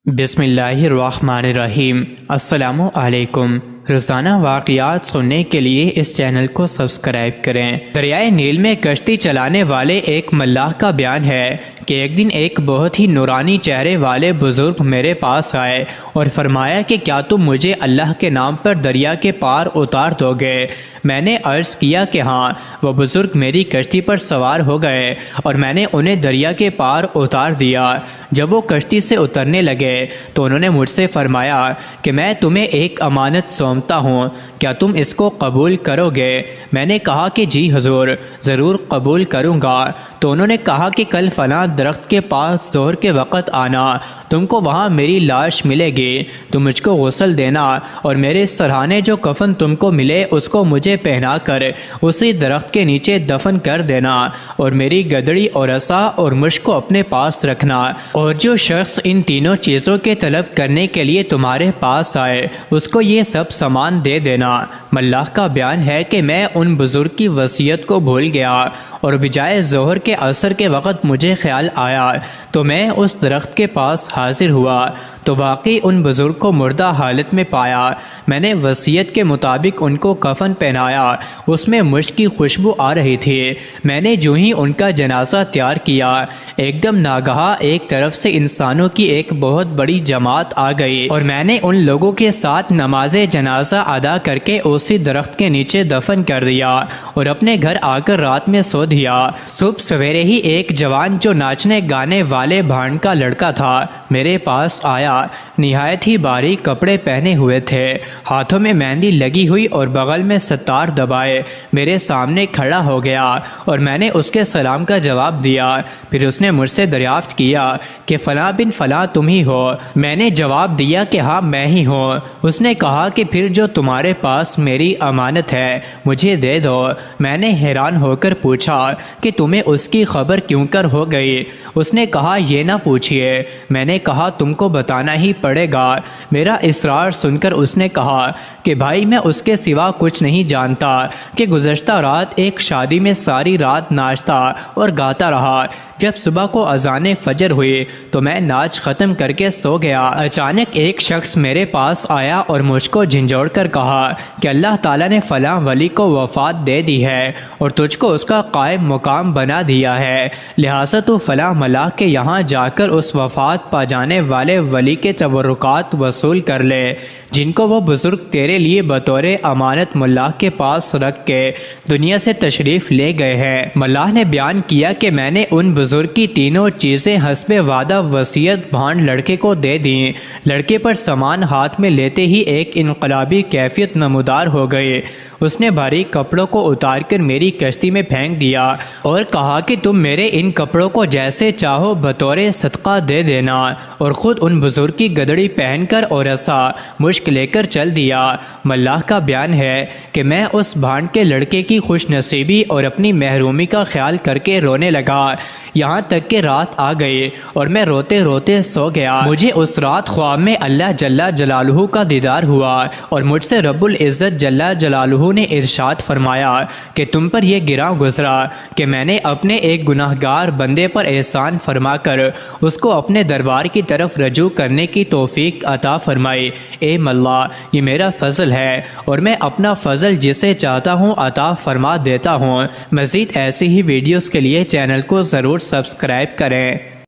بسم اللہ الرحمن الرحیم۔ السلام علیکم۔ روزانہ واقعات سننے کے لیے اس چینل کو سبسکرائب کریں۔ دریائے نیل میں کشتی چلانے والے ایک ملاح کا بیان ہے کہ ایک دن ایک بہت ہی نورانی چہرے والے بزرگ میرے پاس آئے اور فرمایا کہ کیا تم مجھے اللہ کے نام پر دریا کے پار اتار دو گے؟ میں نے عرض کیا کہ ہاں۔ وہ بزرگ میری کشتی پر سوار ہو گئے اور میں نے انہیں دریا کے پار اتار دیا۔ جب وہ کشتی سے اترنے لگے تو انہوں نے مجھ سے فرمایا کہ میں تمہیں ایک امانت سونپتا ہوں، کیا تم اس کو قبول کرو گے؟ میں نے کہا کہ جی حضور، ضرور قبول کروں گا۔ تو انہوں نے کہا کہ کل فلاں درخت کے پاس ظہر کے وقت آنا، تم کو وہاں میری لاش ملے گی، تم مجھ کو غسل دینا اور میرے سرہانے جو کفن تم کو ملے اس کو مجھے پہنا کر اسی درخت کے نیچے دفن کر دینا، اور میری گدڑی اور عصا اور مشک کو اپنے پاس رکھنا، اور جو شخص ان تینوں چیزوں کے طلب کرنے کے لیے تمہارے پاس آئے اس کو یہ سب سامان دے دینا۔ ملاح کا بیان ہے کہ میں ان بزرگ کی وصیت کو بھول گیا اور بجائے ظہر کے عصر کے وقت مجھے خیال آیا تو میں اس درخت کے پاس حاضر ہوا تو واقعی ان بزرگ کو مردہ حالت میں پایا۔ میں نے وصیت کے مطابق ان کو کفن پہنایا، اس میں مشک کی خوشبو آ رہی تھی۔ میں نے جو ہی ان کا جنازہ تیار کیا، ایک دم ناگہاں ایک طرف سے انسانوں کی ایک بہت بڑی جماعت آ گئی اور میں نے ان لوگوں کے ساتھ نماز جنازہ ادا کر کے اسی درخت کے نیچے دفن کر دیا اور اپنے گھر آ کر رات میں سو دیا۔ صبح سویرے ہی ایک جوان جو ناچنے گانے والے بھانڈ کا لڑکا تھا میرے پاس آیا۔ نہایت ہی باریک کپڑے پہنے ہوئے تھے، ہاتھوں میں مہندی لگی ہوئی اور بغل میں ستار دبائے میرے سامنے کھڑا ہو گیا اور میں نے اس کے سلام کا جواب دیا۔ پھر اس نے مجھ سے دریافت کیا کہ فلاں بن فلاں تم ہی ہو؟ میں نے جواب دیا کہ ہاں میں ہی ہوں۔ اس نے کہا کہ پھر جو تمہارے پاس میری امانت ہے مجھے دے دو۔ میں نے حیران ہو کر پوچھا کہ تمہیں اس کی خبر کیوں کر ہو گئی؟ اس نے کہا یہ نہ پوچھئے۔ میں نے کہا تم کو بتانا ہی پڑے گا۔ میرا اصرار سن کر اس نے کہا کہ بھائی میں اس کے سوا کچھ نہیں جانتا کہ گزشتہ رات ایک شادی میں ساری رات ناچتا اور گاتا رہا۔ جب صبح کو اذان فجر ہوئی تو میں ناچ ختم کر کے سو گیا۔ اچانک ایک شخص میرے پاس آیا اور مجھ کو جھنجھوڑ کر کہا کہ اللہ تعالیٰ نے فلاں ولی کو وفات دے دی ہے اور تجھ کو اس کا قائم مقام بنا دیا ہے، لہٰذا تو فلاں ملاح کے یہاں جا کر اس وفات پا جانے والے ولی کے تبرکات وصول کر لے جن کو وہ بزرگ تیرے لیے بطور امانت ملاح کے پاس رکھ کے دنیا سے تشریف لے گئے ہیں۔ ملاح نے بیان کیا کہ میں نے ان بزرگ کی تینوں چیزیں حسب وعدہ وصیت بھانڈ لڑکے کو دے دیں۔ لڑکے پر سامان ہاتھ میں لیتے ہی ایک انقلابی کیفیت نمودار ہو گئی۔ اس نے باریک کپڑوں کو اتار کر میری کشتی میں پھینک دیا اور کہا کہ تم میرے ان کپڑوں کو جیسے چاہو بطور صدقہ دے دینا، اور خود ان بزرگ کی گدڑی پہن کر اور عصا مشک لے کر چل دیا۔ ملاح کا بیان ہے کہ میں اس بھانڈ کے لڑکے کی خوش نصیبی اور اپنی محرومی کا خیال کر کے رونے لگا، یہاں تک کہ رات آ گئی اور میں روتے روتے سو گیا۔ مجھے اس رات خواب میں اللہ جل جلالہ کا دیدار ہوا اور مجھ سے رب العزت جل جلالہ نے ارشاد فرمایا کہ تم پر یہ گراں گزرا کہ میں نے اپنے ایک گناہگار بندے پر احسان فرما کر اس کو اپنے دربار کی طرف رجوع کرنے کی توفیق عطا فرمائی۔ اے مولا، یہ میرا فضل ہے اور میں اپنا فضل جسے چاہتا ہوں عطا فرما دیتا ہوں۔ مزید ایسی ہی ویڈیوز کے لیے چینل کو ضرور سبسکرائب کریں۔